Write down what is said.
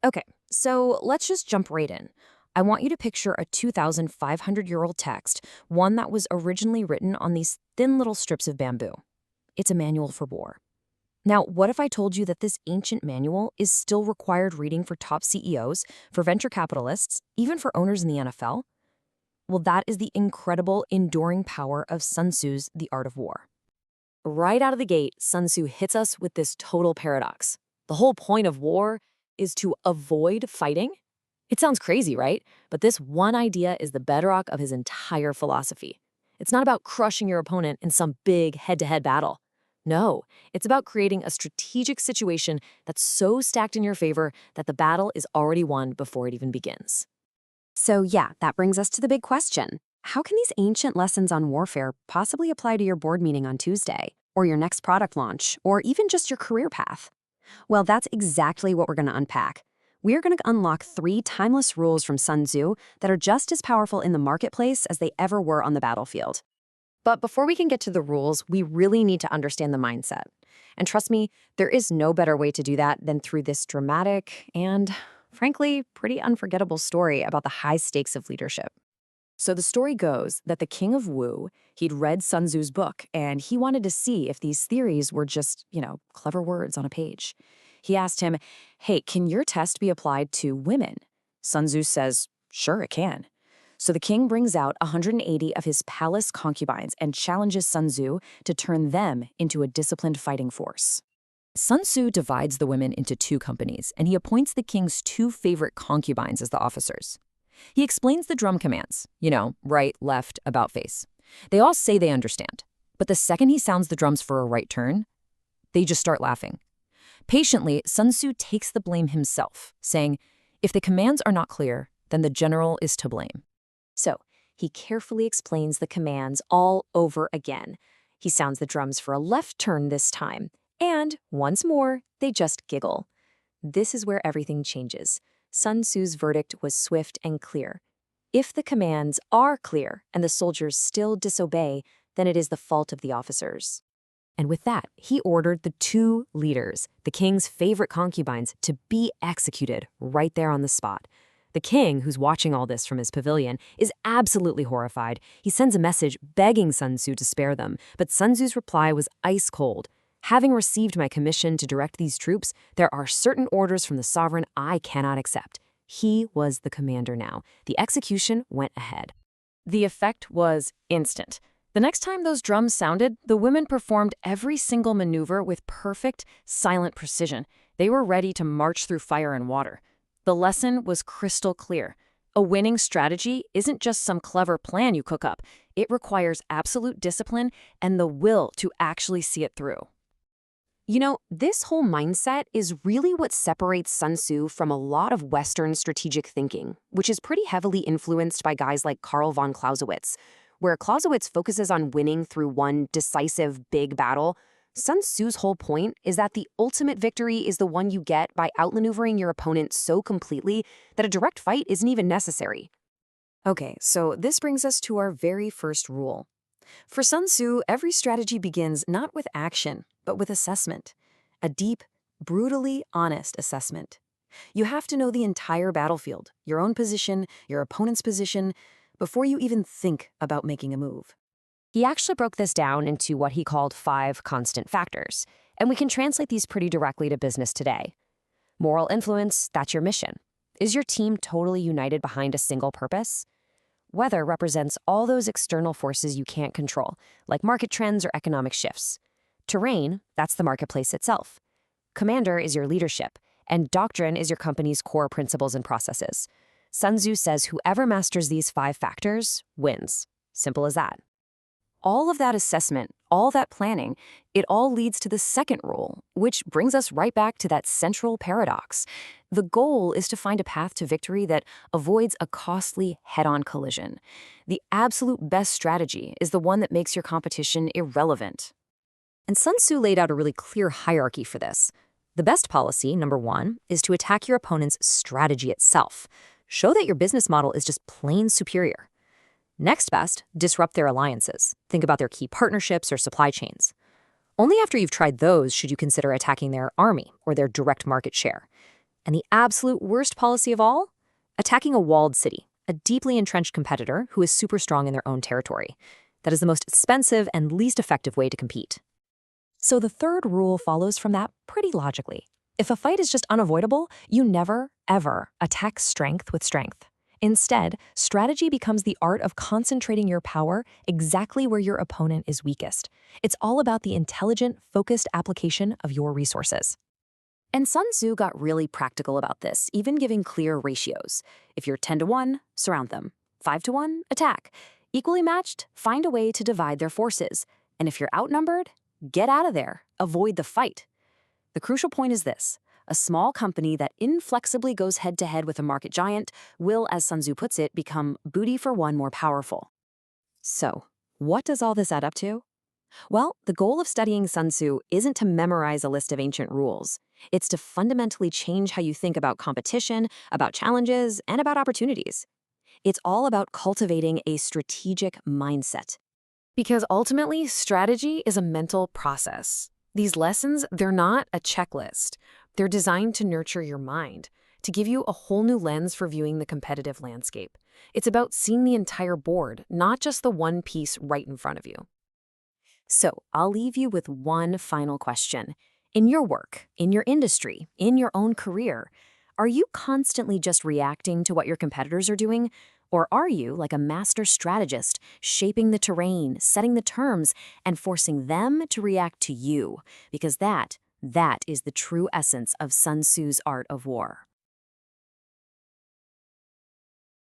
Okay, so let's just jump right in. I want you to picture a 2,500-year-old text, one that was originally written on these thin little strips of bamboo. It's a manual for war. Now, what if I told you that this ancient manual is still required reading for top CEOs, for venture capitalists, even for owners in the NFL? Well, that is the incredible, enduring power of Sun Tzu's The Art of War. Right out of the gate, Sun Tzu hits us with this total paradox. The whole point of war is to avoid fighting. It sounds crazy, right? But this one idea is the bedrock of his entire philosophy. It's not about crushing your opponent in some big head-to-head battle. No, it's about creating a strategic situation that's so stacked in your favor that the battle is already won before it even begins. So yeah, that brings us to the big question. How can these ancient lessons on warfare possibly apply to your board meeting on Tuesday, or your next product launch, or even just your career path? Well, that's exactly what we're going to unpack. We're going to unlock 3 timeless rules from Sun Tzu that are just as powerful in the marketplace as they ever were on the battlefield. But before we can get to the rules, we really need to understand the mindset. And trust me, there is no better way to do that than through this dramatic and, frankly, pretty unforgettable story about the high stakes of leadership. So the story goes that the king of Wu, he'd read Sun Tzu's book, and he wanted to see if these theories were just, clever words on a page. He asked him, hey, can your test be applied to women? Sun Tzu says, sure, it can. So the king brings out 180 of his palace concubines and challenges Sun Tzu to turn them into a disciplined fighting force. Sun Tzu divides the women into 2 companies, and he appoints the king's 2 favorite concubines as the officers. He explains the drum commands, right, left, about face. They all say they understand, but the second he sounds the drums for a right turn, they just start laughing. Patiently, Sun Tzu takes the blame himself, saying, if the commands are not clear, then the general is to blame. So he carefully explains the commands all over again. He sounds the drums for a left turn this time, and once more, they just giggle. This is where everything changes. Sun Tzu's verdict was swift and clear. If the commands are clear and the soldiers still disobey, then it is the fault of the officers. And with that, he ordered the 2 leaders, the king's favorite concubines, to be executed right there on the spot. The king, who's watching all this from his pavilion, is absolutely horrified. He sends a message begging Sun Tzu to spare them, but Sun Tzu's reply was ice cold. Having received my commission to direct these troops, there are certain orders from the sovereign I cannot accept. He was the commander now. The execution went ahead. The effect was instant. The next time those drums sounded, the women performed every single maneuver with perfect, silent precision. They were ready to march through fire and water. The lesson was crystal clear. A winning strategy isn't just some clever plan you cook up. It requires absolute discipline and the will to actually see it through. This whole mindset is really what separates Sun Tzu from a lot of Western strategic thinking, which is pretty heavily influenced by guys like Karl von Clausewitz. Where Clausewitz focuses on winning through one decisive big battle, Sun Tzu's whole point is that the ultimate victory is the one you get by outmaneuvering your opponent so completely that a direct fight isn't even necessary. Okay, so this brings us to our very first rule. For Sun Tzu, every strategy begins not with action, but with assessment. A deep, brutally honest assessment. You have to know the entire battlefield, your own position, your opponent's position, before you even think about making a move. He actually broke this down into what he called 5 constant factors, and we can translate these pretty directly to business today. Moral influence, that's your mission. Is your team totally united behind a single purpose? Weather represents all those external forces you can't control, like market trends or economic shifts. Terrain, that's the marketplace itself. Commander is your leadership, and doctrine is your company's core principles and processes. Sun Tzu says whoever masters these 5 factors wins. Simple as that. All of that assessment, all that planning, it all leads to the second rule, which brings us right back to that central paradox. The goal is to find a path to victory that avoids a costly head-on collision. The absolute best strategy is the one that makes your competition irrelevant. And Sun Tzu laid out a really clear hierarchy for this. The best policy, number 1, is to attack your opponent's strategy itself. Show that your business model is just plain superior. Next best, disrupt their alliances. Think about their key partnerships or supply chains. Only after you've tried those should you consider attacking their army or their direct market share. And the absolute worst policy of all? Attacking a walled city, a deeply entrenched competitor who is super strong in their own territory. That is the most expensive and least effective way to compete. So the third rule follows from that pretty logically. If a fight is just unavoidable, you never, ever attack strength with strength. Instead, strategy becomes the art of concentrating your power exactly where your opponent is weakest. It's all about the intelligent, focused application of your resources. And Sun Tzu got really practical about this, even giving clear ratios. If you're 10-1, surround them. 5-1, attack. Equally matched, find a way to divide their forces. And if you're outnumbered, get out of there. Avoid the fight. The crucial point is this. A small company that inflexibly goes head-to-head with a market giant will, as Sun Tzu puts it, become booty for one more powerful. So, what does all this add up to? Well, the goal of studying Sun Tzu isn't to memorize a list of ancient rules. It's to fundamentally change how you think about competition, about challenges, and about opportunities. It's all about cultivating a strategic mindset. Because ultimately, strategy is a mental process. These lessons, they're not a checklist. They're designed to nurture your mind, to give you a whole new lens for viewing the competitive landscape. It's about seeing the entire board, not just the one piece right in front of you. So, I'll leave you with one final question. In your work, in your industry, in your own career, are you constantly just reacting to what your competitors are doing? Or are you, like a master strategist, shaping the terrain, setting the terms, and forcing them to react to you? Because that is the true essence of Sun Tzu's art of war.